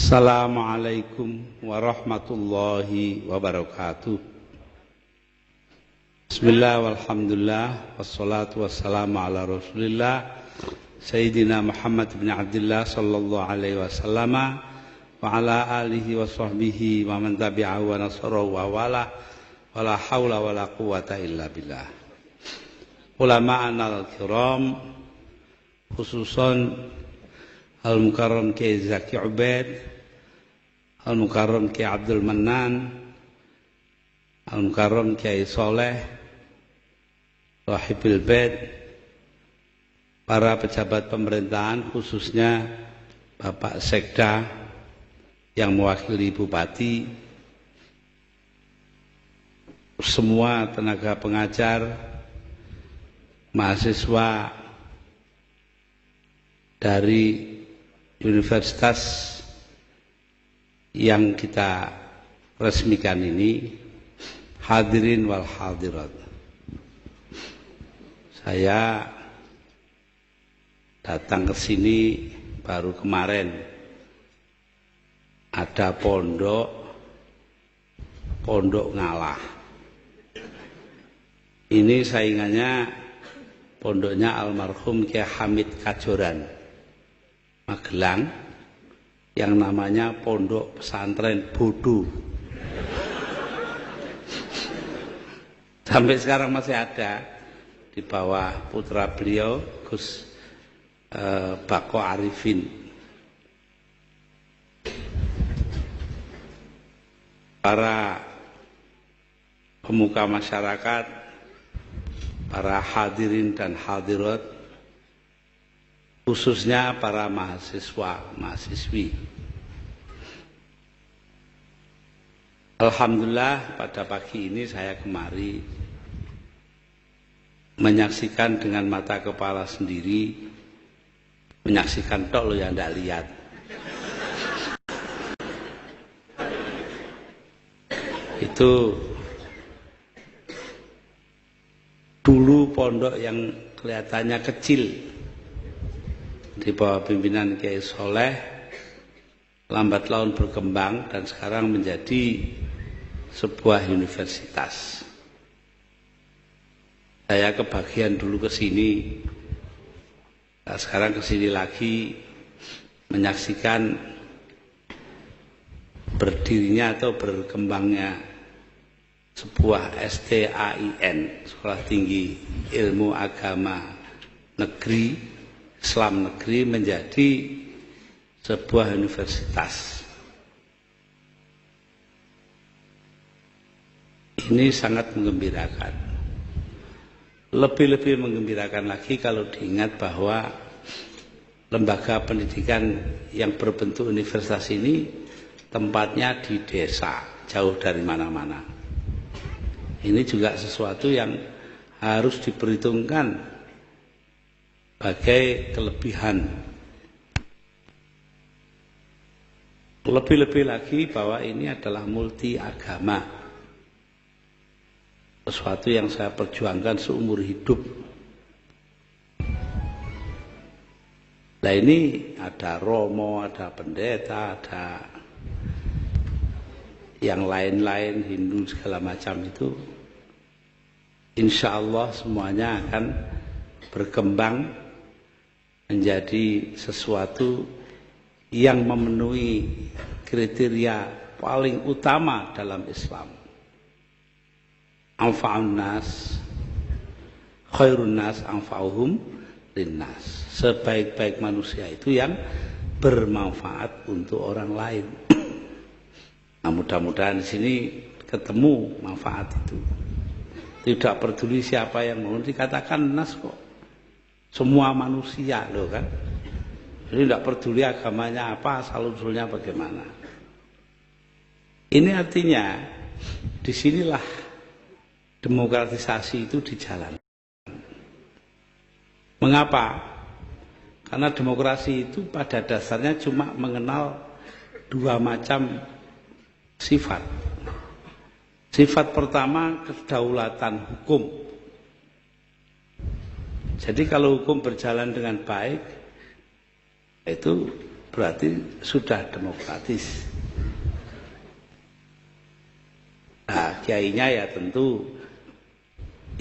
Assalamualaikum warahmatullahi wabarakatuh. Bismillah walhamdulillah wassalatu wassalamu ala rasulillah Sayyidina Muhammad bin Abdullah sallallahu alaihi wasallam wa ala alihi wa sahbihi wa man tabi'ahu wa nasarahu wa wala wala hawla wala quwata illa billah. Ulama'an al-kiram, khususan Al-Mukarram Kiai Zaki Ubaid, Al-Mukarram Kiai Abdul Mannan, Al-Mukarram Kiai Soleh, Sohibil Bait, para pejabat pemerintahan khususnya Bapak Sekda yang mewakili Bupati, semua tenaga pengajar, mahasiswa dari universitas yang kita resmikan ini, hadirin wal hadirat. Saya datang ke sini baru kemarin, ada pondok ngalah. Ini saingannya pondoknya almarhum Kiai Hamid Kajoran Magelang yang namanya Pondok Pesantren Bodo. Sampai sekarang masih ada di bawah putra beliau Gus Bako Arifin. Para pemuka masyarakat, para hadirin dan hadirat, khususnya para mahasiswa, mahasiswi. Alhamdulillah pada pagi ini saya kemari menyaksikan dengan mata kepala sendiri, menyaksikan tok lo yang tidak lihat. Itu dulu pondok yang kelihatannya kecil di bawah pimpinan Kiai Soleh, lambat laun berkembang dan sekarang menjadi sebuah universitas. Saya kebagian dulu ke sini, sekarang ke sini lagi menyaksikan berdirinya atau berkembangnya sebuah STAIN, Sekolah Tinggi Ilmu Agama Negeri, Islam Negeri, menjadi sebuah universitas. Ini sangat menggembirakan. Lebih-lebih menggembirakan lagi kalau diingat bahwa lembaga pendidikan yang berbentuk universitas ini tempatnya di desa, jauh dari mana-mana. Ini juga sesuatu yang harus diperhitungkan sebagai kelebihan. Lebih-lebih lagi bahwa ini adalah multi agama, sesuatu yang saya perjuangkan seumur hidup. Nah ini ada romo, ada pendeta, ada yang lain-lain, Hindu segala macam itu. Insya Allah semuanya akan berkembang menjadi sesuatu yang memenuhi kriteria paling utama dalam Islam. Anfa'un nas, khairun nas anfa'uhum linnas. Sebaik-baik manusia itu yang bermanfaat untuk orang lain. Nah, mudah-mudahan di sini ketemu manfaat itu. Tidak peduli siapa yang mau, dikatakan nas kok. Semua manusia loh kan. Jadi tidak peduli agamanya apa, asal-usulnya bagaimana. Ini artinya disinilah demokratisasi itu dijalankan. Mengapa? Karena demokrasi itu pada dasarnya cuma mengenal dua macam sifat. Sifat pertama kedaulatan hukum. Jadi kalau hukum berjalan dengan baik, itu berarti sudah demokratis. Nah, kiainya ya tentu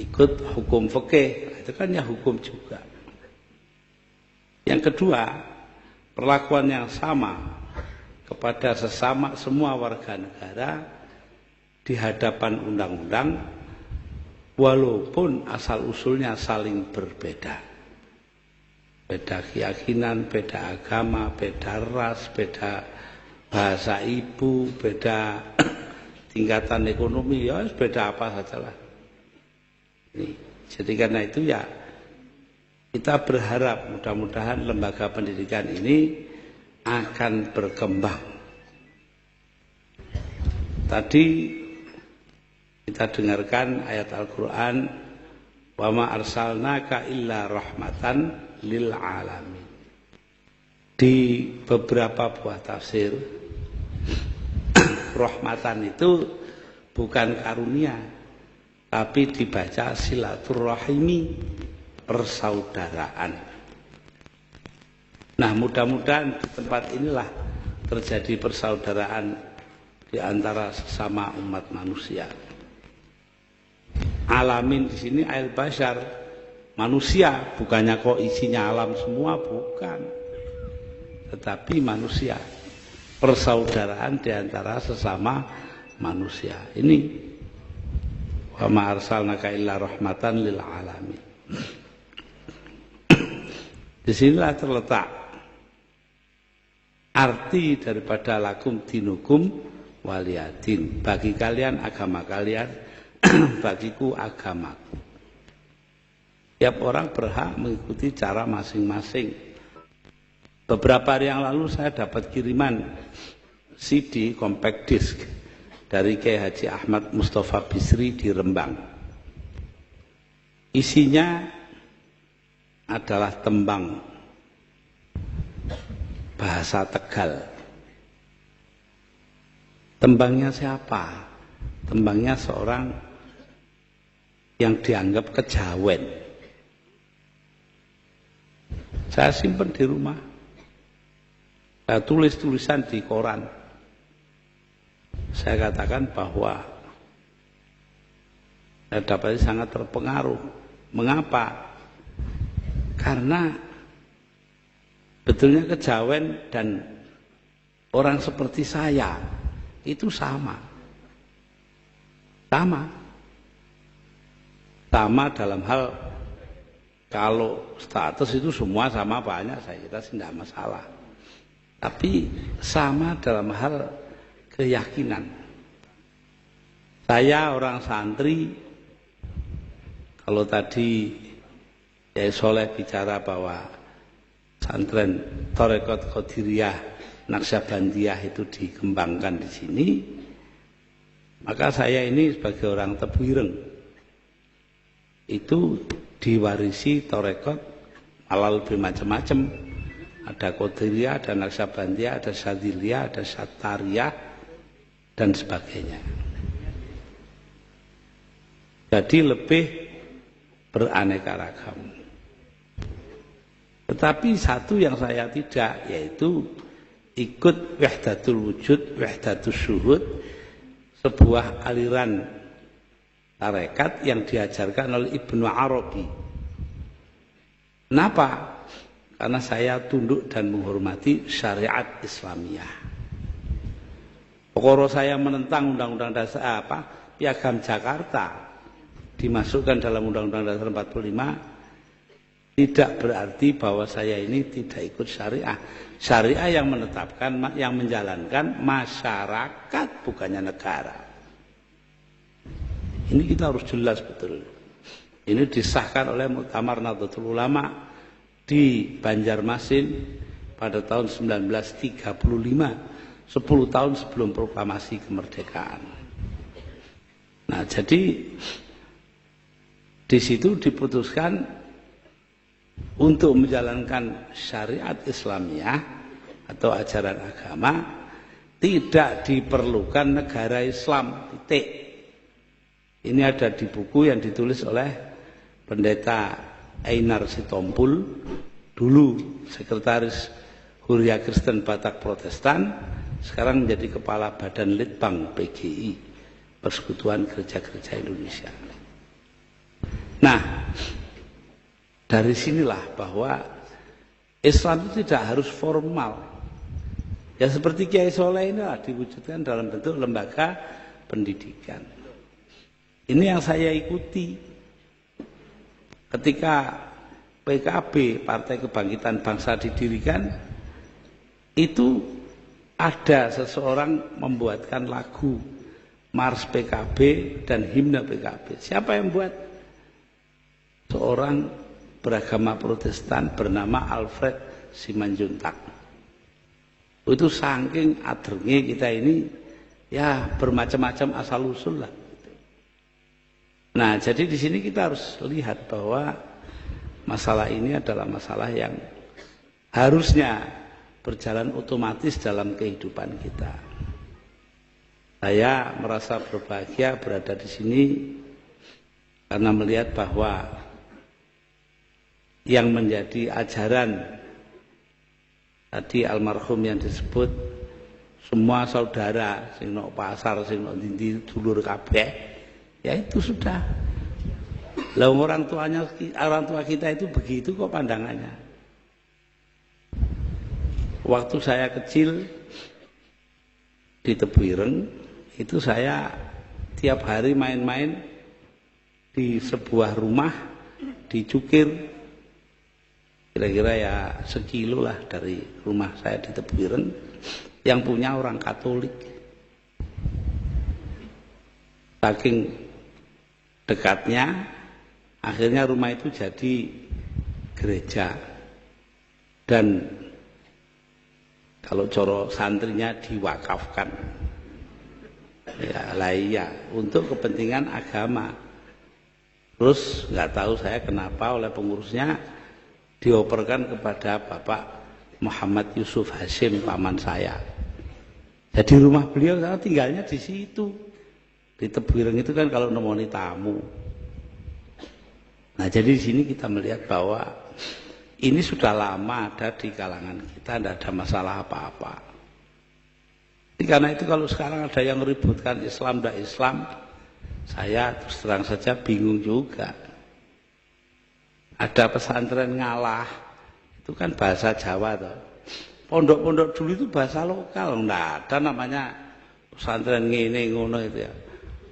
ikut hukum fikih, nah, itu kan ya hukum juga. Yang kedua, perlakuan yang sama kepada sesama semua warga negara di hadapan undang-undang walaupun asal-usulnya saling berbeda. Beda keyakinan, beda agama, beda ras, beda bahasa ibu, beda tingkatan ekonomi, ya beda apa sajalah. Jadi karena itu ya kita berharap mudah-mudahan lembaga pendidikan ini akan berkembang. Tadi kita dengarkan ayat Al-Quran, wa ma arsalnaka illa rahmatan lil alamin. Di beberapa buah tafsir, rahmatan itu bukan karunia, tapi dibaca silaturrahimi, persaudaraan. Nah, mudah-mudahan di tempat inilah terjadi persaudaraan di antara sesama umat manusia. Alamin di sini ail bashar, manusia, bukannya kok isinya alam semua, bukan. Tetapi manusia, persaudaraan di antara sesama manusia. Ini wa ma arsalnaka illa rahmatan lil alamin. Disinilah terletak arti daripada lakum dinukum waliyadin. Bagi kalian agama kalian, bagiku agamaku. Tiap orang berhak mengikuti cara masing-masing. Beberapa hari yang lalu saya dapat kiriman CD compact disc dari Kiai Haji Ahmad Mustafa Bisri di Rembang. Isinya adalah tembang bahasa Tegal. Tembangnya siapa? Tembangnya seorang yang dianggap kejawen. Saya simpan di rumah. Saya tulis tulisan di koran. Saya katakan bahwa saya dapat sangat terpengaruh. Mengapa? Karena betulnya kejawen dan orang seperti saya itu sama. Sama dalam hal kalau status itu semua sama banyak, saya kira sih tidak masalah. Tapi sama dalam hal keyakinan. Saya orang santri, kalau tadi Kiai Soleh bicara bahwa santren Thariqat Qadiriyah Naqsyabandiyah itu dikembangkan di sini, maka saya ini sebagai orang Tebuireng itu diwarisi Thariqat malah lebih macam-macam. Ada Qadiriyah, ada Naqsyabandiyah, ada Syadziliyah, ada Syattariyah dan sebagainya. Jadi lebih beraneka ragam. Tetapi satu yang saya tidak, yaitu ikut wahdatul wujud, wahdatul syuhud, sebuah aliran tarekat yang diajarkan oleh Ibnu Arabi. Kenapa? Karena saya tunduk dan menghormati syariat Islamiyah. Pokoknya saya menentang undang-undang dasar Piagam Jakarta dimasukkan dalam undang-undang dasar 45, tidak berarti bahwa saya ini tidak ikut syariah. Syariah yang menetapkan, yang menjalankan masyarakat, bukannya negara. Ini kita harus jelas betul. Ini disahkan oleh Muktamar Nahdlatul Ulama di Banjarmasin pada tahun 1935, 10 tahun sebelum proklamasi kemerdekaan. Nah, jadi di situ diputuskan untuk menjalankan syariat Islamiyah atau ajaran agama tidak diperlukan negara Islam, titik. Ini ada di buku yang ditulis oleh Pendeta Einar Sitompul, dulu Sekretaris Huria Kristen Batak Protestan, sekarang menjadi kepala Badan Litbang PGI, Persekutuan Gereja-Gereja Indonesia. Nah, dari sinilah bahwa Islam itu tidak harus formal. Ya seperti Kiai Soleh inilah diwujudkan dalam bentuk lembaga pendidikan. Ini yang saya ikuti ketika PKB, Partai Kebangkitan Bangsa, didirikan. Itu ada seseorang membuatkan lagu Mars PKB dan himne PKB. Siapa yang buat? Seorang beragama Protestan bernama Alfred Simanjuntak. Itu saking adrenge kita ini, ya bermacam-macam asal usul lah. Nah, jadi di sini kita harus lihat bahwa masalah ini adalah masalah yang harusnya berjalan otomatis dalam kehidupan kita. Saya merasa berbahagia berada di sini karena melihat bahwa yang menjadi ajaran tadi almarhum yang disebut semua saudara sing nok pasar sing nok ndi dulur kabeh. Ya itu sudah. Lah orang tua kita itu begitu kok pandangannya. Waktu saya kecil di Tebuireng itu saya tiap hari main-main di sebuah rumah di Cukir, kira-kira ya sekilo lah dari rumah saya di Tebuireng, yang punya orang Katolik. Saking dekatnya, akhirnya rumah itu jadi gereja. Dan kalau coro santrinya diwakafkan. Ya lah iya, untuk kepentingan agama. Terus nggak tahu saya kenapa oleh pengurusnya dioperkan kepada Bapak Muhammad Yusuf Hashim, paman saya. Jadi rumah beliau saya tinggalnya di situ. Di Tebuireng itu kan kalau nemoni tamu. Nah, jadi di sini kita melihat bahwa ini sudah lama ada di kalangan kita, tidak ada masalah apa-apa. Karena itu kalau sekarang ada yang meributkan Islam dan Islam, saya terus terang saja bingung juga. Ada pesantren ngalah, itu kan bahasa Jawa toh. Pondok-pondok dulu itu bahasa lokal, enggak ada namanya pesantren ngene ngono itu ya.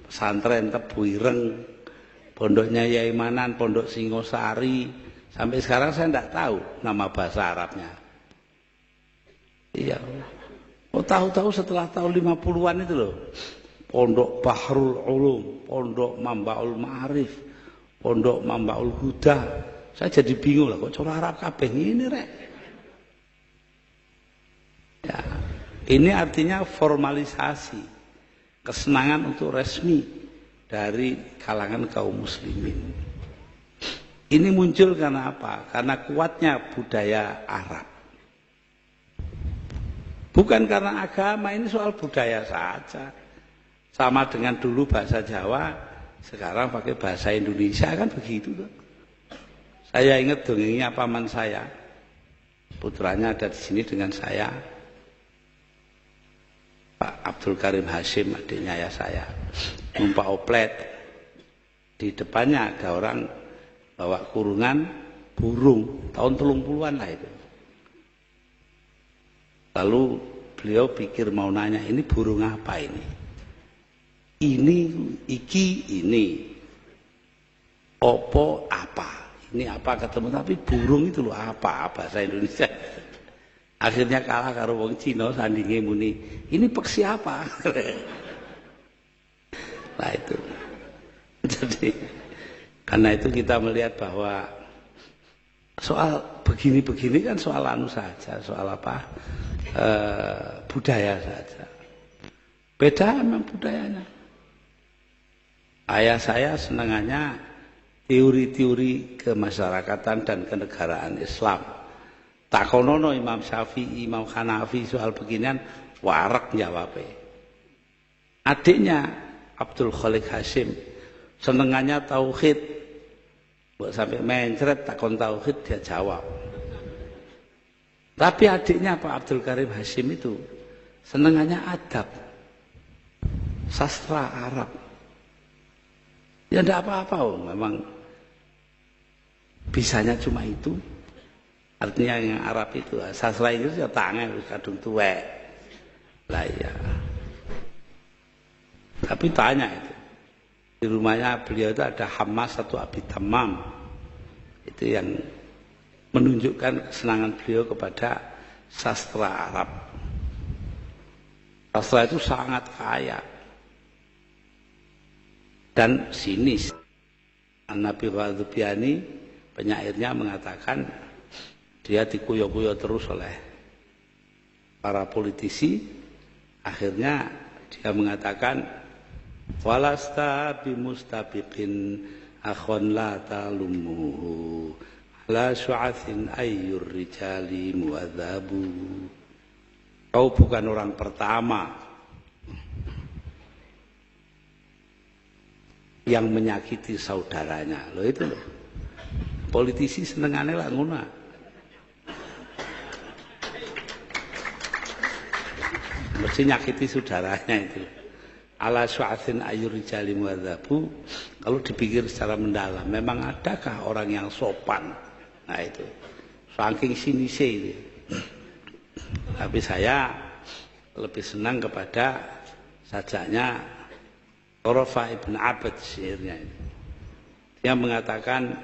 Pesantren Tebuireng, pondoknya Yai Manan, pondok Singosari, sampai sekarang saya tidak tahu nama bahasa Arabnya. Iya. Oh, tahu-tahu setelah tahun 50-an itu loh. Pondok Bahrul Ulum, pondok Mambaul Ma'arif, pondok Mambaul Huda. Saya jadi bingung lah, kok cara Arab kabeh ini rek. Ya, ini artinya formalisasi. Kesenangan untuk resmi dari kalangan kaum muslimin. Ini muncul karena apa? Karena kuatnya budaya Arab. Bukan karena agama, ini soal budaya saja. Sama dengan dulu bahasa Jawa, sekarang pakai bahasa Indonesia, kan begitu tuh. Saya ingat dongengnya paman saya. Putranya ada di sini dengan saya. Pak Abdul Karim Hashim, adiknya ya saya, numpak oplet. Di depannya ada orang bawa kurungan burung, tahun 30-an lah itu. Lalu beliau pikir mau nanya, ini burung apa ini? Ini. Opo apa? Ini apa ketemu, tapi burung itu loh apa bahasa Indonesia. Akhirnya kalah karo wong Cina sandinge muni, ini peksi apa? Nah itu. Jadi karena itu kita melihat bahwa soal begini-begini kan soal anu saja, soal apa? Budaya saja. Beda memang budayanya. Ayah saya senangannya teori-teori kemasyarakatan dan kenegaraan Islam. Takonono Imam Syafi'i, Imam Hanafi soal beginian warak jawabnya. Adiknya Abdul Khalik Hashim senengannya tauhid. Buat sampai mencret takon tauhid dia jawab. Tapi adiknya Pak Abdul Karim Hashim itu senengannya adab, sastra Arab. Ya enggak apa-apa, memang bisanya cuma itu. Artinya yang Arab itu, sastra Inggris ya tangan kadung tuwek. Lah ya. Tapi tanya itu. Di rumahnya beliau itu ada Hamas atau Abi Tamam. Itu yang menunjukkan kesenangan beliau kepada sastra Arab. Sastra itu sangat kaya dan sinis. Nabi Wadhubiani penyairnya mengatakan dia dikuyok-kuyok terus oleh para politisi. Akhirnya dia mengatakan, walasta bimustabiqin akhon la talumuhu la syu'athin ayyur rijali muadzabu. Kau bukan orang pertama yang menyakiti saudaranya. Loh itu loh. Politisi senengannya lah ngono. Mesti nyakiti saudaranya itu. Ala syu'athin ayyur rijali muadzabu. Kalau dipikir secara mendalam, memang adakah orang yang sopan? Nah itu. Saking sinisnya itu. Tapi saya lebih senang kepada sajaknya Torofa ibn Abad syairnya itu. Dia mengatakan,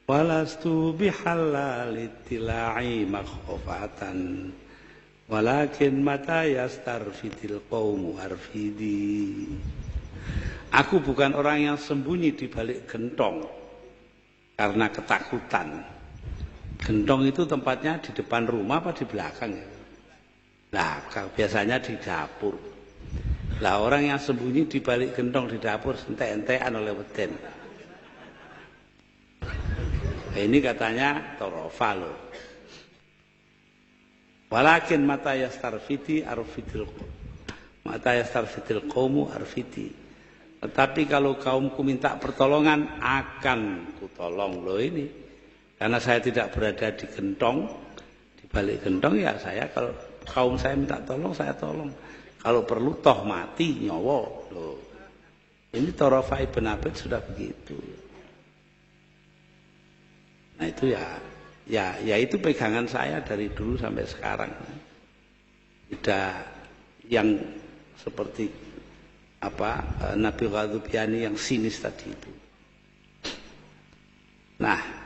walastu bihallalitila'i makhofatan walakin mata yastarfidil qawmu arfidi. Aku bukan orang yang sembunyi di balik gentong karena ketakutan. Gentong itu tempatnya di depan rumah apa di belakang ya? Nah, biasanya di dapur. Lah orang yang sembunyi di balik gentong di dapur entek-entekan oleh weden. Nah, ini katanya Torofa loh. Walakin mata yastarfidi arfidil qaumu arfidi. Tetapi kalau kaumku minta pertolongan akan kutolong loh ini. Karena saya tidak berada di gentong, di balik gentong ya saya kalau kaum saya minta tolong saya tolong. Kalau perlu toh mati nyawa loh. Ini Torofa ibn Abad sudah begitu. Nah itu ya itu pegangan saya dari dulu sampai sekarang. Tidak yang seperti Nabi Wadhubiani yang sinis tadi itu. Nah,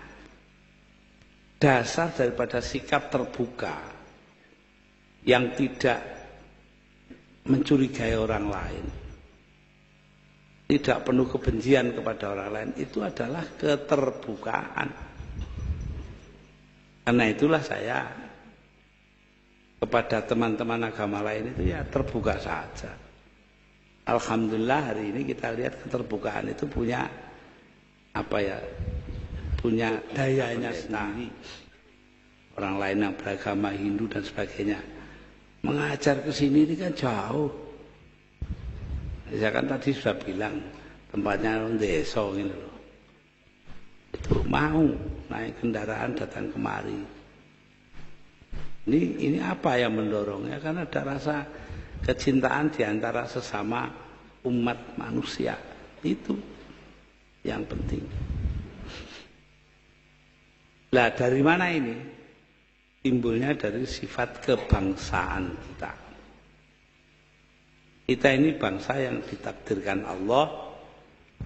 dasar daripada sikap terbuka yang tidak mencurigai orang lain, tidak penuh kebencian kepada orang lain, itu adalah keterbukaan. Karena itulah saya kepada teman-teman agama lain itu ya terbuka saja. Alhamdulillah hari ini kita lihat keterbukaan itu punya punya dayanya sendiri. Orang lain yang beragama Hindu dan sebagainya mengajar ke sini ini kan jauh. Saya kan tadi sudah bilang tempatnya desa gitu loh. Itu mau naik kendaraan datang kemari. Ini apa yang mendorongnya? Karena ada rasa kecintaan di antara sesama umat manusia. Itu yang penting. Lah dari mana ini? Timbulnya dari sifat kebangsaan kita. Kita ini bangsa yang ditakdirkan Allah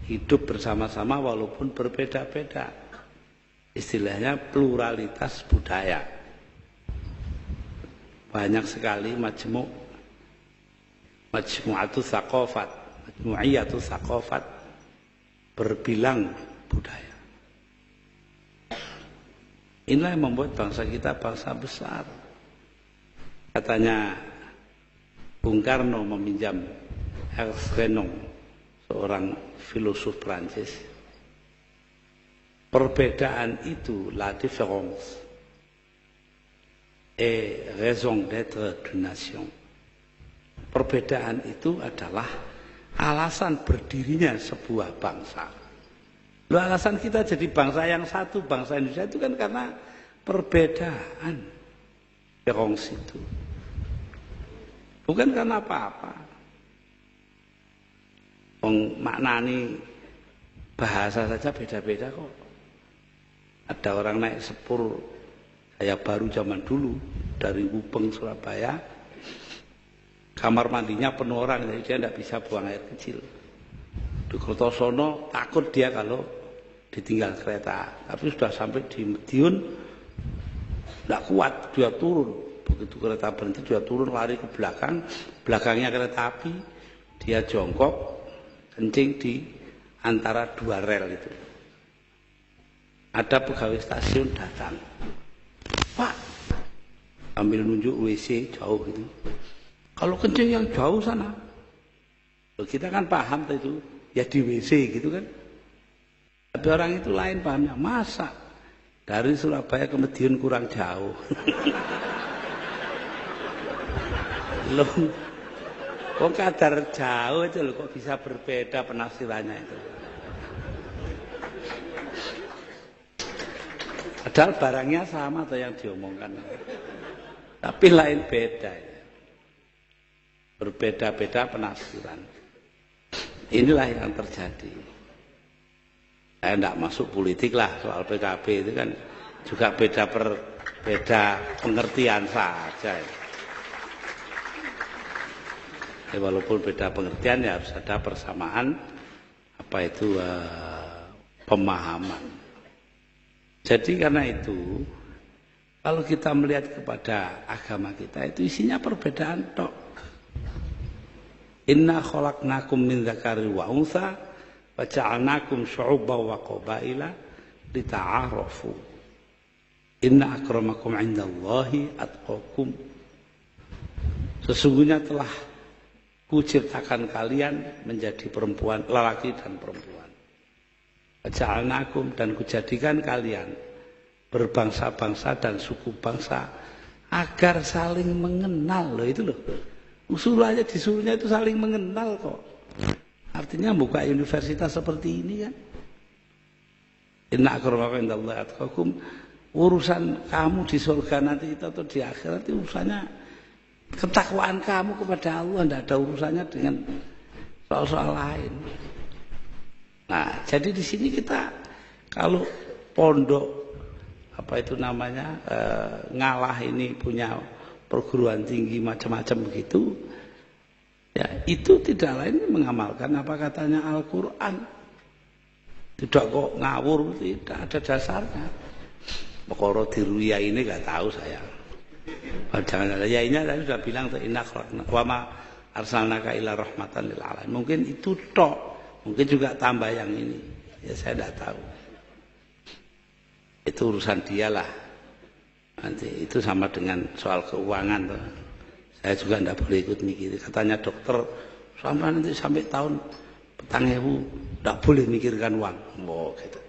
hidup bersama-sama walaupun berbeda-beda. Istilahnya pluralitas budaya. Banyak sekali majmu'atus tsaqafat, majmu'iyatus tsaqafat, berbilang budaya. Inilah yang membuat bangsa kita bangsa besar. Katanya Bung Karno meminjam Ernst Renan, seorang filosof Prancis. Perbedaan itu, la différence est raison d'être d'une nation. Perbedaan itu adalah alasan berdirinya sebuah bangsa. Loh, alasan kita jadi bangsa yang satu, bangsa Indonesia itu kan karena perbedaan. Wong situ. Bukan karena apa-apa. Wong maknani bahasa saja beda-beda kok. Ada orang naik sepur kayak baru zaman dulu dari Gubeng Surabaya, kamar mandinya penuh orang, jadi dia tidak bisa buang air kecil. Di Kertosono takut dia kalau ditinggal kereta, tapi sudah sampai di Madiun tidak kuat, dia turun. Begitu kereta berhenti dia turun, lari ke belakang, belakangnya kereta api, dia jongkok, kencing di antara dua rel itu. Ada pegawai stasiun datang, Pak, ambil nunjuk WC jauh itu. Kalau kencing yang jauh sana, kita kan paham itu, ya di WC gitu kan. Tapi orang itu lain pahamnya, masa dari Surabaya ke Madiun kurang jauh. Loh, kok kadar jauh aja loh, kok bisa berbeda penafsirannya itu. Padahal barangnya sama atau yang diomongkan, tapi lain beda ya. Berbeda-beda penafsiran. Inilah yang terjadi. Saya tidak masuk politik lah, soal PKB itu kan juga beda pengertian saja. Ya, walaupun beda pengertian ya harus ada persamaan apa itu pemahaman. Jadi karena itu kalau kita melihat kepada agama kita itu isinya perbedaan tok. Inna khalaqnakum min dzakari wa untha wa ja'alnakum syu'uban wa qabaila lita'arafu. Inna akramakum 'indallahi atqakum. Sesungguhnya telah kuciptakan kalian menjadi perempuan, lelaki dan perempuan. Ja'alnakum, dan kujadikan kalian berbangsa-bangsa dan suku bangsa agar saling mengenal. Loh itu loh. Usulannya disuruhnya itu saling mengenal kok. Artinya buka universitas seperti ini kan. Inna akramakum indallahi atqakum. Urusan kamu di surga nanti itu atau di akhirat itu urusannya ketakwaan kamu kepada Allah, tidak ada urusannya dengan soal-soal lain. Nah, jadi di sini kita kalau pondok apa itu namanya ngalah ini punya perguruan tinggi macam-macam begitu, ya itu tidak lain mengamalkan apa katanya Al-Quran. Tidak kok ngawur, tidak ada dasarnya. Pokoknya diruya ini nggak tahu saya. Jangan ada ya ini saya sudah bilang inna khalaqna wa ma arsalnaka illa rahmatan lil alamin. Mungkin itu tok. Mungkin juga tambah yang ini, ya saya tidak tahu. Itu urusan dialah. Nanti itu sama dengan soal keuangan. Toh. Saya juga tidak boleh ikut mikir. Katanya dokter, sampai tahun 2000 tidak boleh mikirkan uang. Oh, gitu.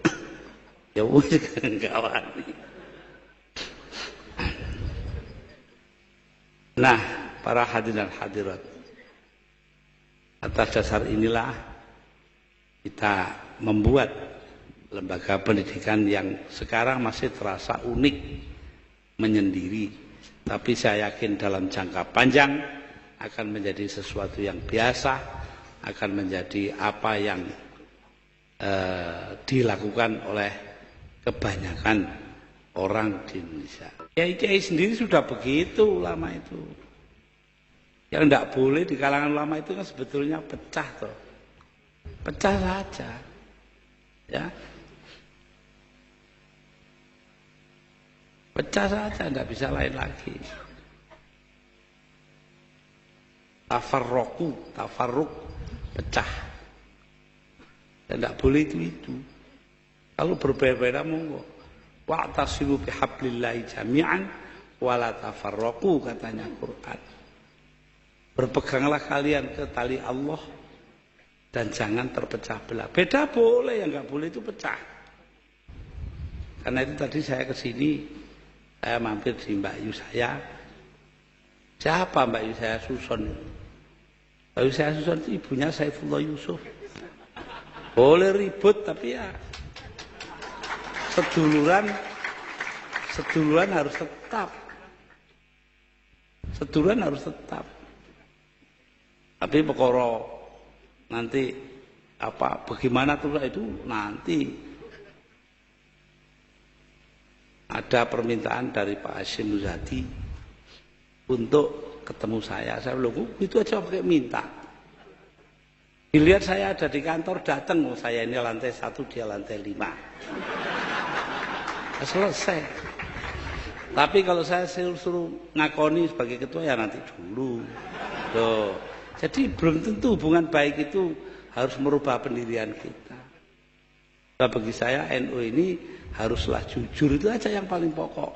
Ya wis kawan. Nah, para hadirin dan hadirat, atas dasar inilah kita membuat lembaga pendidikan yang sekarang masih terasa unik, menyendiri. Tapi saya yakin dalam jangka panjang akan menjadi sesuatu yang biasa, akan menjadi apa yang dilakukan oleh kebanyakan orang di Indonesia. Kiai sendiri sudah begitu ulama itu. Yang tidak boleh di kalangan ulama itu kan sebetulnya pecah toh. Pecah saja, ya, pecah saja, tidak bisa lain lagi. Tafarruk, pecah. Dan tidak boleh itu. Kalau berbeda-beda monggo. Wa'tasimu bihablillahi jami'an wala tafarraqu, katanya Quran. Berpeganglah kalian ke tali Allah dan jangan terpecah belah. Beda boleh, yang nggak boleh itu pecah. Karena itu tadi saya ke sini, saya mampir di Mbak Yu saya. Siapa Mbak Yu saya? Suson. Mbak Yu saya Suson itu ibunya Saifullah Yusuf. Boleh ribut tapi ya seduluran harus tetap. Seduluran harus tetap. Tapi perkara nanti bagaimana tuh itu nanti ada permintaan dari Pak Hasyim Muzadi untuk ketemu saya. Saya bilang, itu aja pakai minta. Dilihat saya ada di kantor, datang. Saya ini lantai 1, dia lantai 5. Selesai. Tapi kalau saya suruh ngakoni sebagai ketua, ya nanti dulu. Loh. Jadi belum tentu hubungan baik itu harus merubah pendirian kita. Nah, bagi saya NU ini haruslah jujur, itu aja yang paling pokok.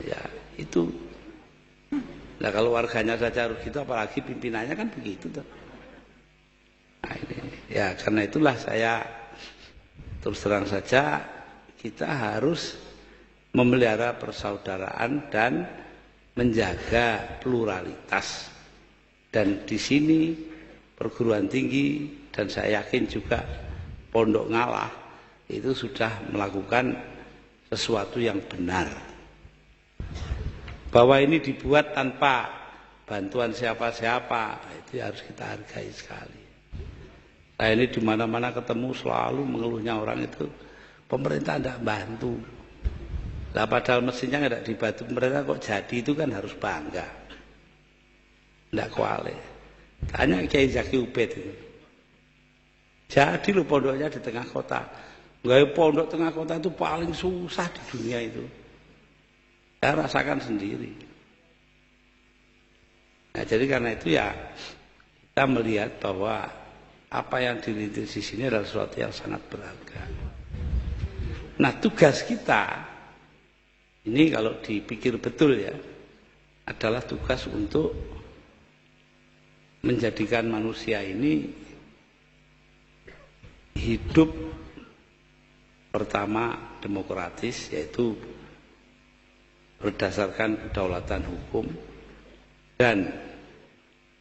Ya, itu. Nah, kalau warganya saja harus gitu, apalagi pimpinannya kan begitu tuh. Nah, ini. Ya, karena itulah saya terus terang saja kita harus memelihara persaudaraan dan menjaga pluralitas. Dan di sini perguruan tinggi dan saya yakin juga Pondok Ngalah itu sudah melakukan sesuatu yang benar. Bahwa ini dibuat tanpa bantuan siapa-siapa, itu harus kita hargai sekali. Saya ini di mana-mana ketemu selalu mengeluhnya orang itu, pemerintah tidak bantu. Lah padahal mestinya tidak dibantu pemerintah kok jadi, itu kan harus bangga. Tidak kuali. Tanya Kiai Zaki Ubed itu. Jadi loh pondoknya di tengah kota. Gaya pondok tengah kota itu paling susah di dunia itu. Saya rasakan sendiri. Nah, jadi karena itu ya kita melihat bahwa apa yang dirintis di sini adalah sesuatu yang sangat berharga. Nah, tugas kita ini kalau dipikir betul ya, adalah tugas untuk menjadikan manusia ini hidup pertama demokratis, yaitu berdasarkan kedaulatan hukum dan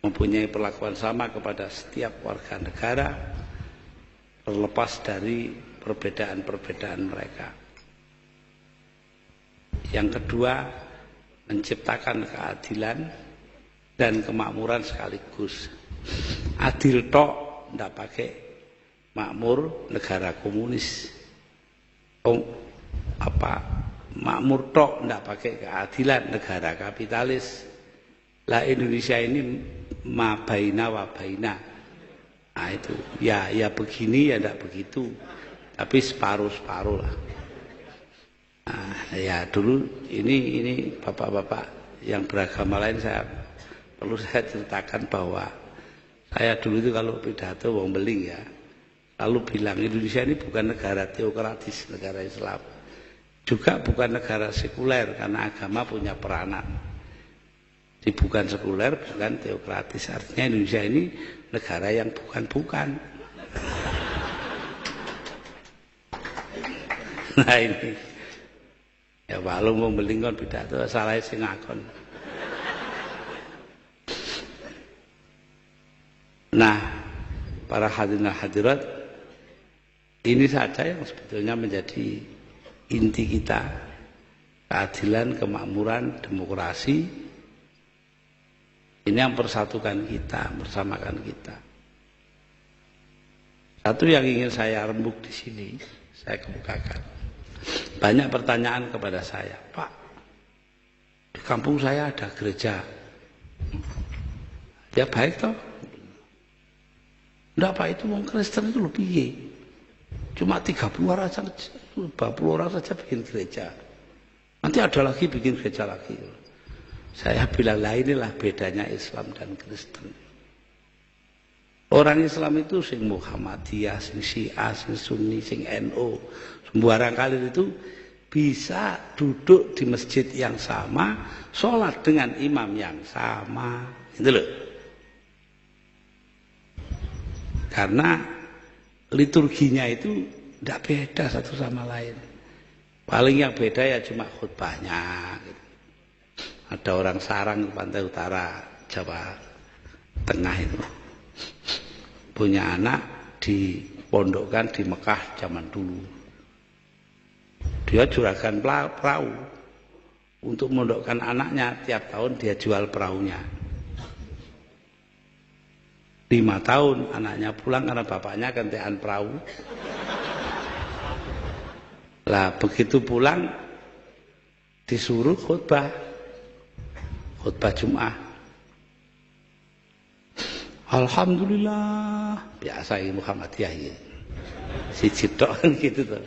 mempunyai perlakuan sama kepada setiap warga negara terlepas dari perbedaan-perbedaan mereka. Yang kedua, menciptakan keadilan dan kemakmuran sekaligus. Adil tok ndak pakai makmur negara komunis. Makmur tok ndak pakai keadilan negara kapitalis. Lah Indonesia ini ma baina wa baina. Nah itu ya begini ya ndak begitu. Tapi separuh-separuh lah. Nah, ya dulu ini bapak-bapak yang beragama lain perlu saya ceritakan bahwa saya dulu itu kalau pidato wong beling ya lalu bilang Indonesia ini bukan negara teokratis, negara Islam, juga bukan negara sekuler karena agama punya peranan. Jadi bukan sekuler, bukan teokratis, artinya Indonesia ini negara yang bukan-bukan. Nah ini ya walau mau belingkon pidato salah sing ngakon. Nah, para hadirin hadirat, ini saja yang sebetulnya menjadi inti kita. Keadilan, kemakmuran, demokrasi. Ini yang persatukan kita, bersamakan kita. Satu yang ingin saya rembuk di sini, saya kemukakan. Banyak pertanyaan kepada saya, Pak, di kampung saya ada gereja. Ya baik toh. Enggak Pak, itu orang Kristen itu lebih piye. Cuma 30 orang saja, 40 orang saja bikin gereja. Nanti ada lagi bikin gereja lagi. Saya bilang, lah inilah bedanya Islam dan Kristen. Orang Islam itu sing Muhammadiyah, sing Syiah, sing Sunni, sing NU, sembarang kali itu bisa duduk di masjid yang sama, sholat dengan imam yang sama, gitu loh. Karena liturginya itu tidak beda satu sama lain. Paling yang beda ya cuma khutbahnya. Gitu. Ada orang sarang di pantai utara Jawa Tengah itu punya anak dipondokkan di Mekah zaman dulu. Dia juragan perahu. untuk mondokkan anaknya, tiap tahun dia jual perahunya. 5 tahun anaknya pulang karena bapaknya kentean perahu. Lah begitu pulang disuruh khutbah Jumat. Alhamdulillah, biasa ini Muhammadiyah ini. Si cidok kan gitu tuh.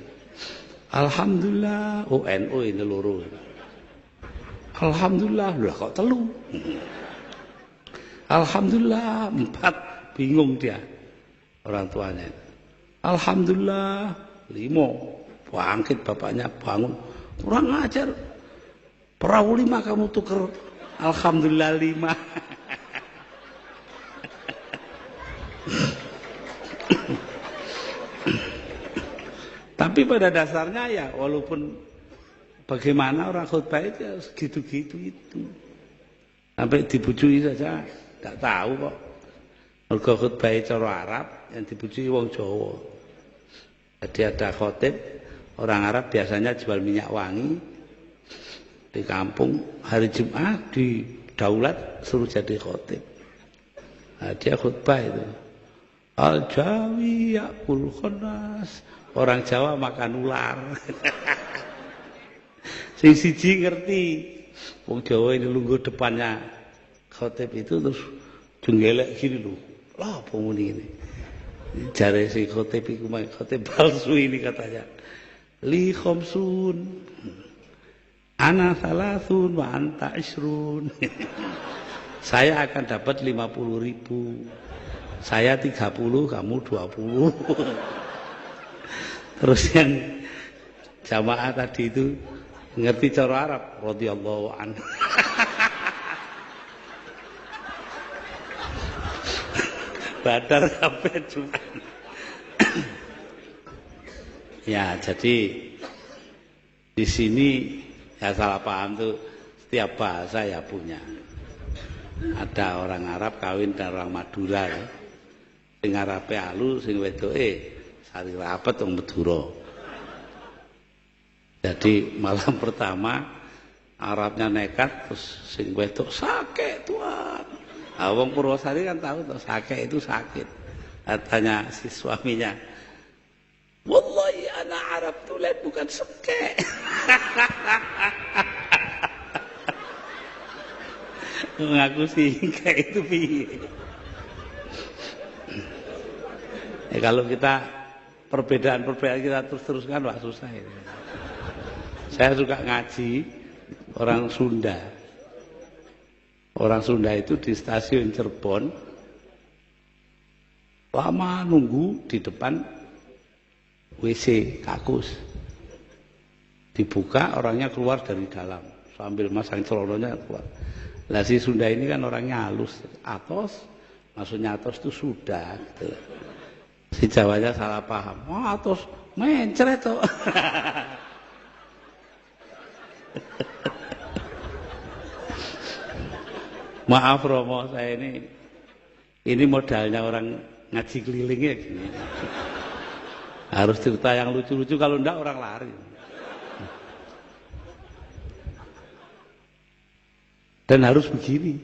Alhamdulillah, NU ini loro. Alhamdulillah, lah kok telu. Alhamdulillah 4, bingung dia orang tuanya. Alhamdulillah 5, bangkit bapaknya bangun. Kurang ajar, perahu 5 kamu tuker. Alhamdulillah 5. Tapi pada dasarnya ya walaupun bagaimana orang khutbah itu ya segitu-gitu itu. Sampai dibujui saja tidak tahu kok. Mergo khutbah cara Arab yang dibujui wong Jawa. Jadi ada khotib orang Arab biasanya jual minyak wangi di kampung, hari Jumat di daulat suruh jadi khotib. Nah, dia khutbah itu. Al-Jawi ya'kul khannas. Orang Jawa makan ular. Sing siji ngerti. Wong Jawa ini lungguh depannya khotib itu terus jenggelek gini lho. Lah apa muni ini? Jare si khotib iku khotib palsu ini katanya. Li khamsun. Ana salasun wa anta isrun. Saya akan dapat 50.000. Saya 30, kamu 20. Terus yang jamaah tadi itu ngerti cara Arab, radhiyallahu anhu. Badar kabeh cuma. Ya, jadi di sini ya salah paham tuh setiap bahasa ya punya. Ada orang Arab kawin dan orang Madura ya. Sing Arabe alu, sing wedoke sari rapet wong Madura. Jadi malam pertama Arabnya nekat terus sing wedok sakit Tuhan. Ah wong Purwosari kan tahu tuh sakit itu sakit. Katanya si suaminya, wallahi anak Arab tulen bukan sekek. Ngaku sih kayak itu piye. Kalau kita perbedaan-perbedaan kita terus-teruskan wah susah ini. Saya suka ngaji orang Sunda. Orang Sunda itu di stasiun Cirebon lama nunggu di depan WC kakus. Dibuka orangnya keluar dari dalam sambil masang celononya keluar. Lah si Sunda ini kan orangnya halus, atos, maksudnya atos itu sudah gitu. Si Jawanya salah paham. Oh, atos mencret tuh. Maaf Romo, saya ini modalnya orang ngaji keliling ya gini. Harus cerita yang lucu-lucu, kalau enggak orang lari. Dan harus begini.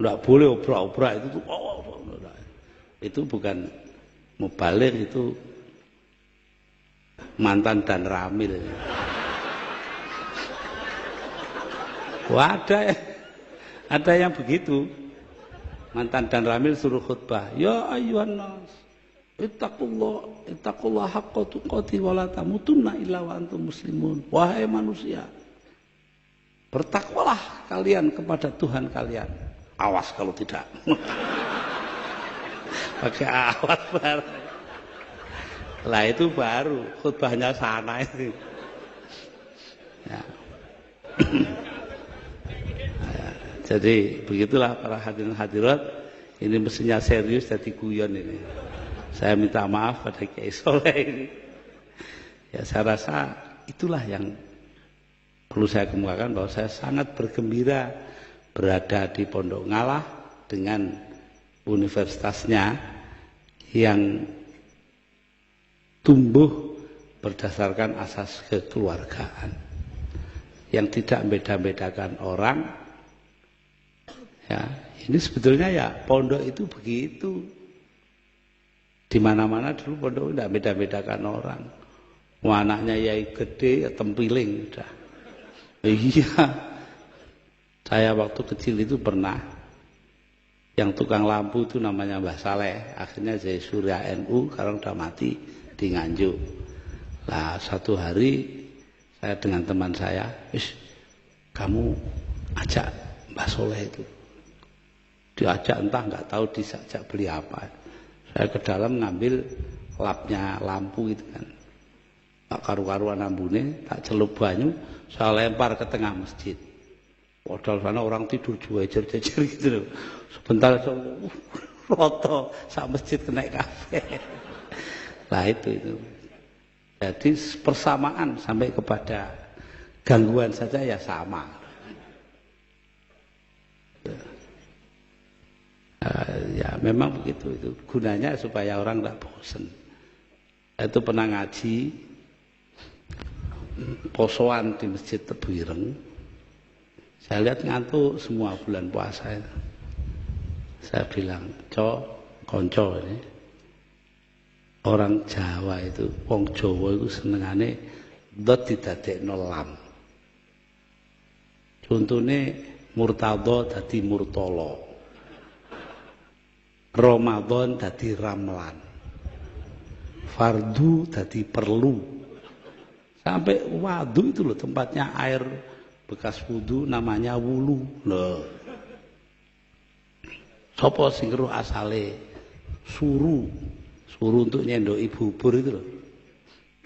Enggak boleh obrak-obrak itu tuh. Itu bukan mubalik, itu mantan dan ramil. Wah, ada yang begitu. Mantan dan ramil suruh khutbah. Ya ayyuhan nas, ittaqullah haqqa tuqatih wa la tamutunna illa wa antum muslimun. Wahai manusia, bertakwalah kalian kepada Tuhan kalian. Awas kalau tidak. Pakai awas baru. Lah itu baru khutbahnya sana itu. Ya. Jadi begitulah para hadirin hadirat. Ini mestinya serius jadi guyon ini. Saya minta maaf pada Kiai Soleh ini. Ya saya rasa itulah yang perlu saya kemukakan, bahwa saya sangat bergembira berada di Pondok Ngalah dengan universitasnya yang tumbuh berdasarkan asas kekeluargaan. yang tidak beda-bedakan orang. Ya, ini sebetulnya ya pondok itu begitu. Di mana-mana dulu pondok tidak beda-bedakan orang. Wah, anaknya yai gede ya tempiling udah. Iya. Saya waktu kecil itu pernah yang tukang lampu itu namanya Mbah Saleh, akhirnya jadi Surya NU, sekarang udah mati di Nganjuk. Nah, satu hari saya dengan teman saya, kamu ajak Mbah Soleh itu. Diajak entah nggak tahu diajak beli apa. Saya ke dalam ngambil lapnya lampu itu kan. Tak karu-karuan ambune, tak celup banyu, saya lempar ke tengah masjid. Padahal sana orang tidur juga jejer-jejer gitu loh. Sebentar roto sak masjid kena kafe. Lah itu. Jadi persamaan sampai kepada gangguan saja ya sama. Ya memang begitu itu. Gunanya supaya orang tidak bosan. Itu pernah ngaji posoan di Masjid Tebuireng. Saya lihat ngantuk semua bulan puasa itu. Saya bilang, konco ini orang Jawa itu, wong Jawa itu senengane dot didadekno lam. Contohnya murtadha dadi murtala. Ramadan dadi ramlan. Fardu dadi perlu. Sampai wadu itu loh tempatnya air bekas wudu namanya wulu. Loh. Sopo sing ngeruh asale suru untuk nyendoki bubur itu loh.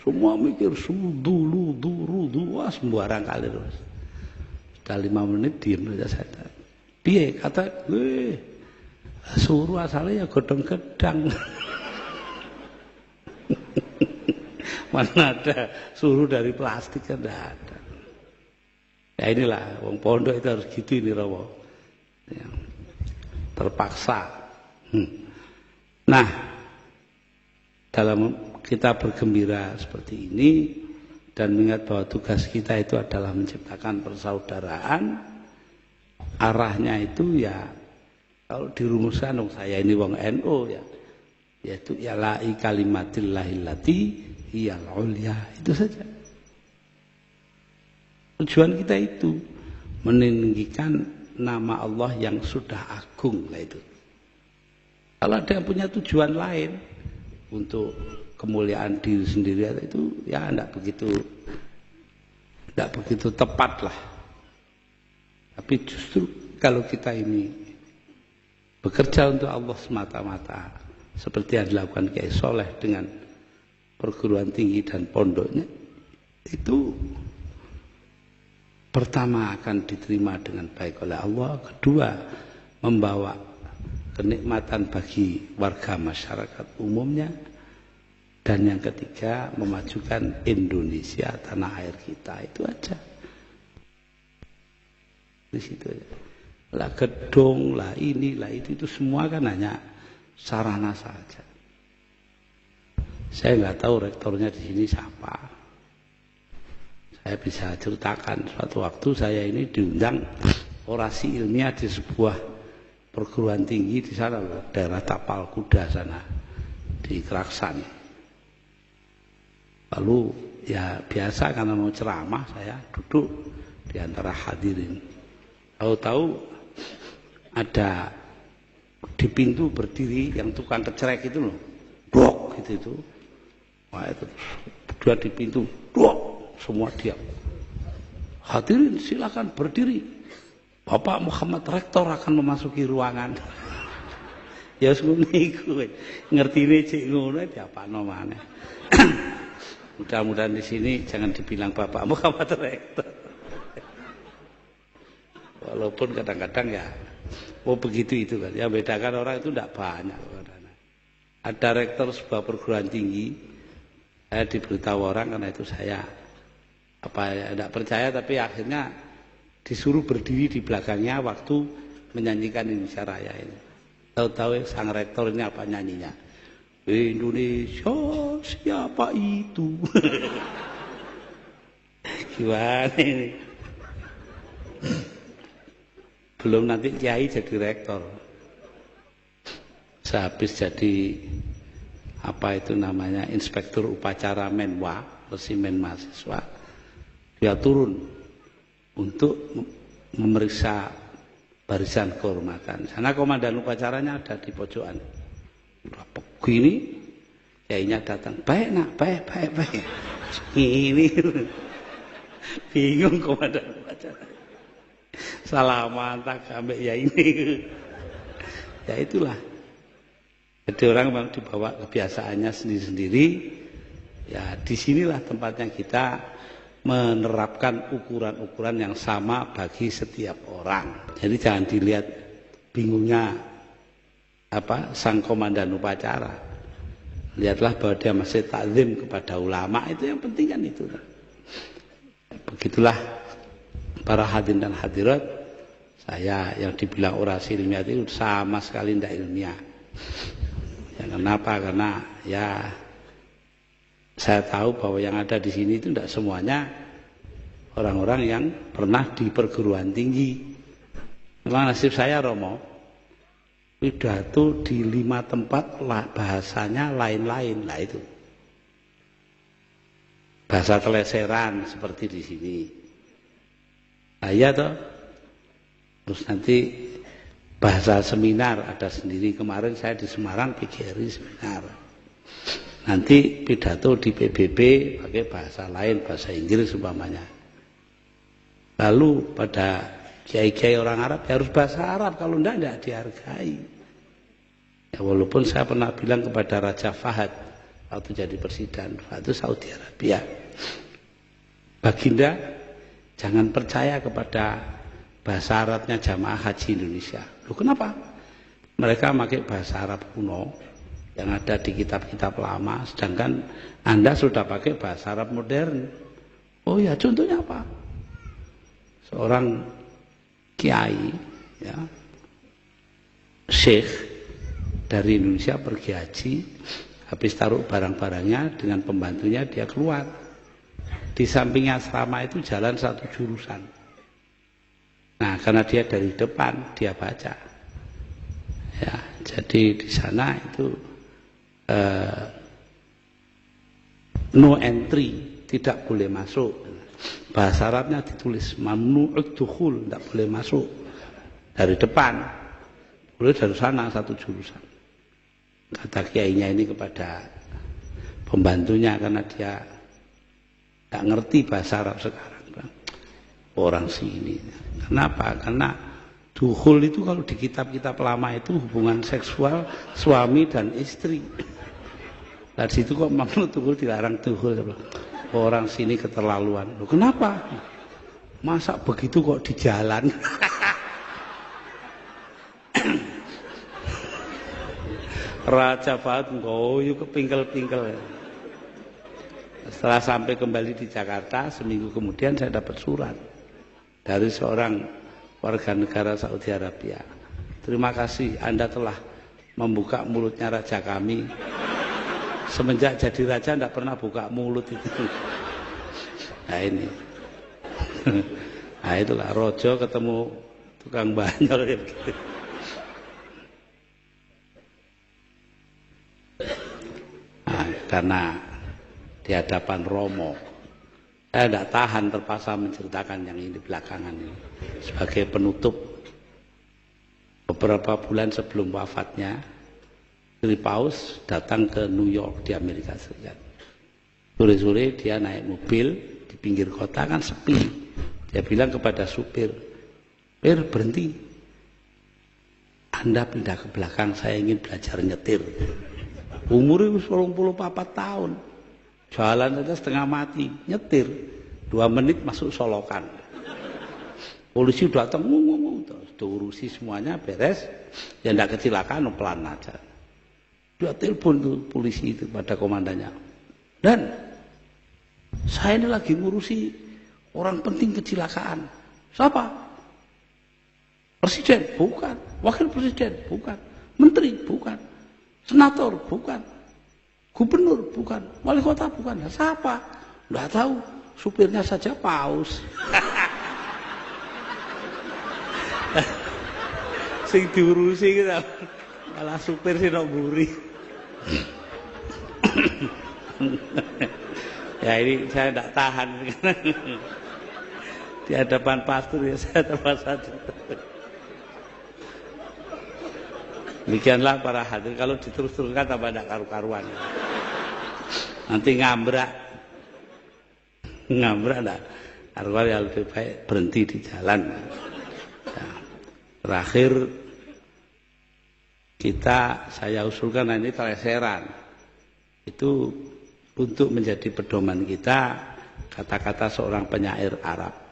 Semua mikir sudu, ludu, rudu, wah sembarang kali terus. Sudah 5 menit diam saja saya. Piye kata, suru asalnya ya godong-gedang. Mana ada suru dari plastik kan tidak ada. Ya inilah, wong pondok itu harus gitu ini Rawo. Ya, terpaksa. Nah, dalam kita bergembira seperti ini dan mengingat bahwa tugas kita itu adalah menciptakan persaudaraan, arahnya itu ya kalau dirumuskan saya ini wong NU ya, yaitu ya la kalimatillahillati hiyal ulya, itu saja. Tujuan kita itu meninggikan nama Allah yang sudah agung lah itu. Kalau ada yang punya tujuan lain untuk kemuliaan diri sendiri itu ya tidak begitu tepat lah. Tapi justru kalau kita ini bekerja untuk Allah semata-mata seperti yang dilakukan Kiai Soleh dengan perguruan tinggi dan pondoknya, itu pertama akan diterima dengan baik oleh Allah, kedua membawa kenikmatan bagi warga masyarakat umumnya, dan yang ketiga memajukan Indonesia, tanah air kita. Itu aja. Di situ aja. Lah gedung, lah ini, lah itu semua kan hanya sarana saja. Saya nggak tahu rektornya di sini siapa. Saya bisa ceritakan suatu waktu saya ini diundang orasi ilmiah di sebuah perguruan tinggi di sana, daerah Tapal Kuda sana di Keraksan. Lalu ya biasa karena mau ceramah saya duduk di antara hadirin. Tahu-tahu ada di pintu berdiri yang tukang kecerek itu loh, dok gitu itu. Wah itu dua di pintu, dok. Semua diam. Hadirin silakan berdiri. Bapak Muhammad Rektor akan memasuki ruangan. Ya ngono iku. Ngertine cek ngono diapakno maneh. Mudah-mudahan di sini jangan dibilang Bapak Muhammad Rektor. Walaupun kadang-kadang ya begitu itu kan. Ya bedakan orang itu tidak banyak. Ada rektor sebuah perguruan tinggi, saya diberitahu orang karena itu saya tidak percaya, tapi akhirnya disuruh berdiri di belakangnya waktu menyanyikan Indonesia Raya ini. Tahu-tahu sang rektor ini apa nyanyinya? Indonesia siapa itu? Gimana ini? Belum nanti kiai jadi rektor. Sehabis jadi apa itu namanya inspektur upacara Menwa, resimen mahasiswa, dia turun untuk memeriksa barisan kehormatan. Sana komandan upacaranya ada di pojokan. Begini, kiainya datang, baik nak, baik. Ini bingung komandan upacara. Salaman tak ambek ya ini. Ya itulah. Jadi orang memang dibawa kebiasaannya sendiri-sendiri. Ya disinilah tempatnya kita menerapkan ukuran-ukuran yang sama bagi setiap orang. Jadi jangan dilihat bingungnya sang komandan upacara. Lihatlah bahwa dia masih takzim kepada ulama, itu yang penting kan itu. Begitulah para hadirin dan hadirat, saya yang dibilang orasi ilmiah itu sama sekali tidak ilmiah. Ya, kenapa? Karena ya saya tahu bahwa yang ada di sini itu tidak semuanya orang-orang yang pernah di perguruan tinggi. Memang nasib saya Romo, pidato di 5 tempat bahasanya lain-lain lah itu. Bahasa teleseran seperti di sini. Nah, iya toh. Terus nanti bahasa seminar ada sendiri. Kemarin saya di Semarang PGRI seminar. Nanti pidato di PBB pakai bahasa lain, bahasa Inggris umpamanya. Lalu pada kiai-kiai orang Arab ya harus bahasa Arab, kalau tidak dihargai. Ya, walaupun saya pernah bilang kepada Raja Fahad waktu jadi presiden, itu Saudi Arabia, Baginda jangan percaya kepada bahasa Arabnya jamaah haji Indonesia. Loh kenapa? Mereka pakai bahasa Arab kuno yang ada di kitab-kitab lama, sedangkan Anda sudah pakai bahasa Arab modern. Oh ya, contohnya apa? Seorang kiai, ya, syekh dari Indonesia pergi haji, habis taruh barang-barangnya dengan pembantunya dia keluar. Di sampingnya asrama itu jalan satu jurusan. Nah, karena dia dari depan, dia baca. Ya, jadi di sana itu no entry, tidak boleh masuk. Bahasa Arabnya ditulis mamnu'ud dukhul, tidak boleh masuk dari depan. Boleh dari sana satu jurusan. Kata kiainya ini kepada pembantunya karena dia tidak ngerti bahasa Arab sekarang. Orang sini. Kenapa? Karena dukhul itu kalau di kitab-kitab lama itu hubungan seksual suami dan istri. Dari situ kok mamnu dukhul dilarang dukhul. Orang sini keterlaluan. Loh, kenapa? Masa begitu kok di jalan? Raja Fahad ngoyo kepingkel-pingkel. Setelah sampai kembali di Jakarta, seminggu kemudian saya dapat surat dari seorang warga negara Saudi Arabia. Terima kasih Anda telah membuka mulutnya raja kami. Semenjak jadi raja tidak pernah buka mulut itu. Nah ini. Nah itulah rojo ketemu tukang banyol ya begitu. Nah, karena di hadapan Romo saya tidak tahan, terpaksa menceritakan yang ini belakangan ini sebagai penutup. Beberapa bulan sebelum wafatnya, Sri Paus datang ke New York di Amerika Serikat. Sore-sore dia naik mobil di pinggir kota, kan sepi. Dia bilang kepada supir, "Pir, berhenti. Anda pindah ke belakang, saya ingin belajar nyetir." Umurnya 24 tahun. Jalan aja setengah mati, nyetir 2 menit masuk Solokan. Polisi datang ngomong, urusi semuanya beres, ya tidak kecelakaan, pelan aja. Dia telepon tuh polisi itu pada komandannya. Dan saya ini lagi ngurusi orang penting kecelakaan. Siapa? Presiden? Bukan. Wakil presiden? Bukan. Menteri? Bukan. Senator? Bukan. Gubernur? Bukan. Wali kota? Bukan. Siapa? Nggak tahu. Supirnya saja Paus. sing diurusi kita malah supir sing nok mburi. Ya ini saya tidak tahan di hadapan pastor ya saya terpaksa. Demikianlah para hadirin, kalau diterus-teruskan tambah tidak karu-karuan. Nanti ngambrak enggak. Karuan yang lebih baik berhenti di jalan. Nah, terakhir saya usulkan ini teleseran. Itu untuk menjadi pedoman kita kata-kata seorang penyair Arab.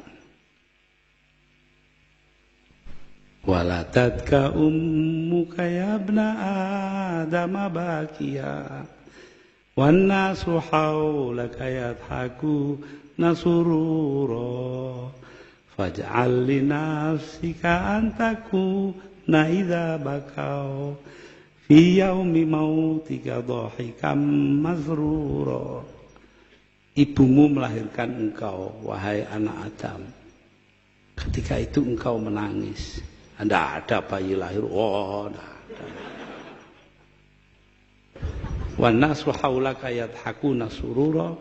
Waladatka ummuka ya ibna Adam bakiya wan nasu haulaka yadhakuna surura faj'al li nafsika an takuna idza bakau fi yaumi mautika dhahikam mazrura. Ibumu melahirkan engkau wahai anak Adam, ketika itu engkau menangis. Tidak ada bayi lahir, tidak ada. Wan nasu haulaka yadhakuna surura,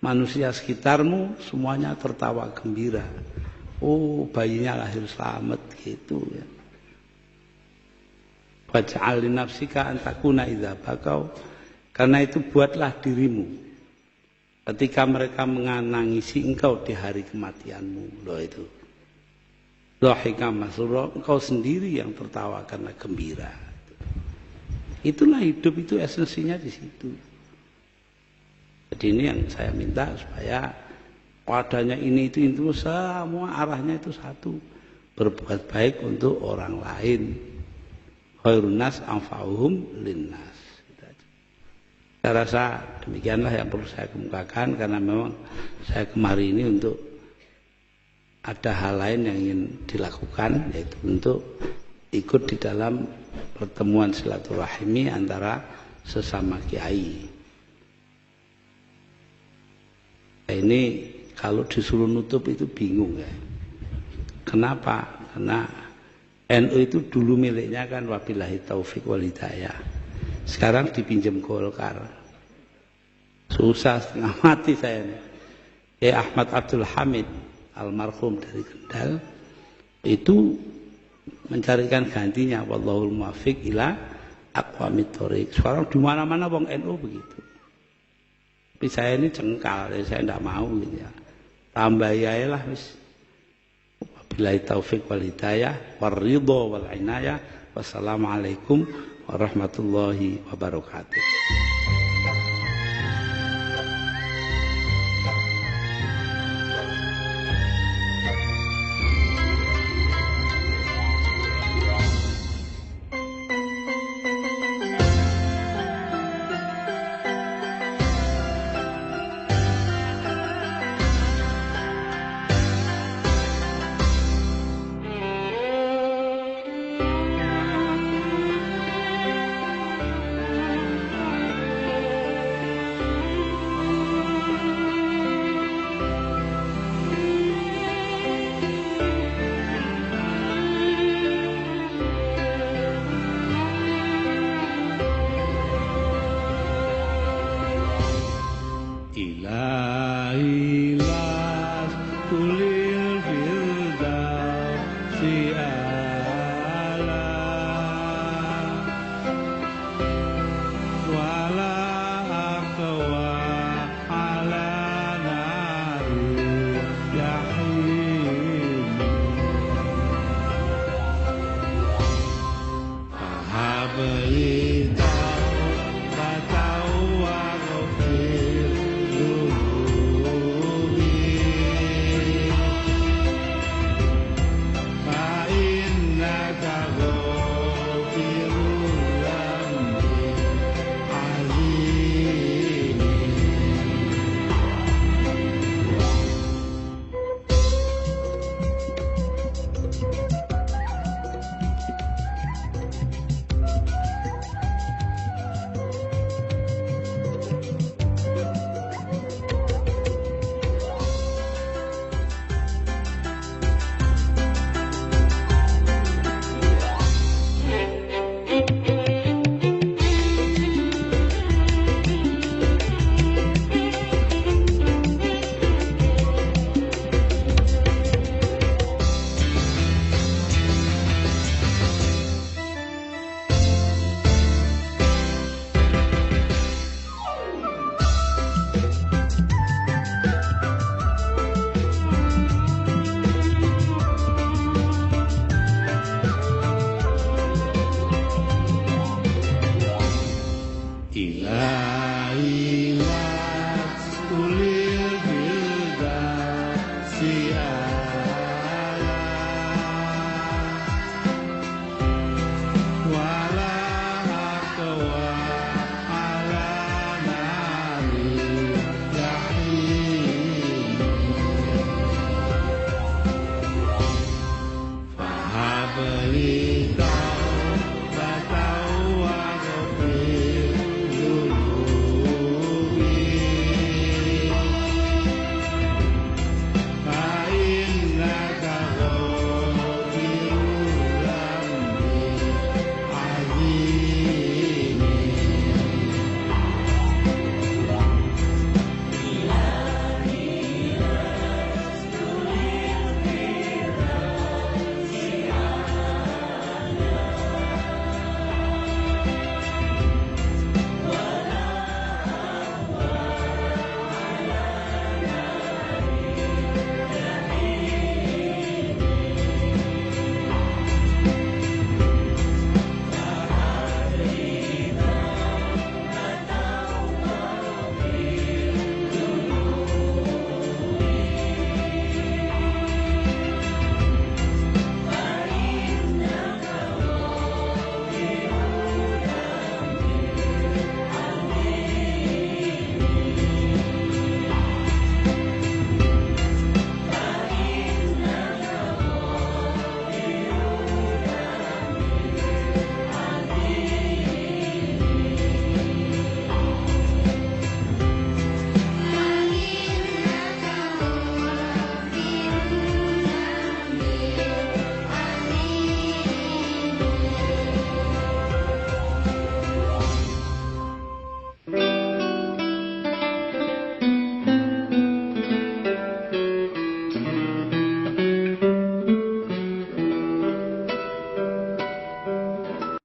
manusia sekitarmu semuanya tertawa gembira. Oh, bayinya lahir selamat gitu ya. Waj'al li nafsika an takuna idza bakau, karena itu buatlah dirimu ketika mereka menangisi engkau di hari kematianmu. Loh itu. Dhahika masrura, engkau sendiri yang tertawa karena gembira. Itulah hidup, itu esensinya di situ. Jadi ini yang saya minta supaya padanya ini itu semua arahnya itu satu, berbuat baik untuk orang lain. Khairun nas anfa'uhum linnas. Saya rasa demikianlah yang perlu saya kemukakan, karena memang saya kemari ini untuk ada hal lain yang ingin dilakukan, yaitu untuk ikut di dalam pertemuan silaturahmi antara sesama kiai. Nah, ini kalau disuruh nutup itu bingung ya. Kenapa? Karena NU itu dulu miliknya kan wabillahi taufik wal hidayah. Sekarang dipinjam Golkar. Susah setengah mati saya ini. Ahmad Abdul Hamid almarhum dari Kendal itu mencarikan gantinya, wallahul muwaffiq ila aqwamit thoriq. Sekarang di mana-mana wong NU begitu. Tapi saya ini cengkal, saya tidak mau gitu ya. Tambah ya lah wis. Wabillahi taufiq wal hidayah waridho wal inayah. Wassalamualaikum warahmatullahi wabarakatuh. ilahi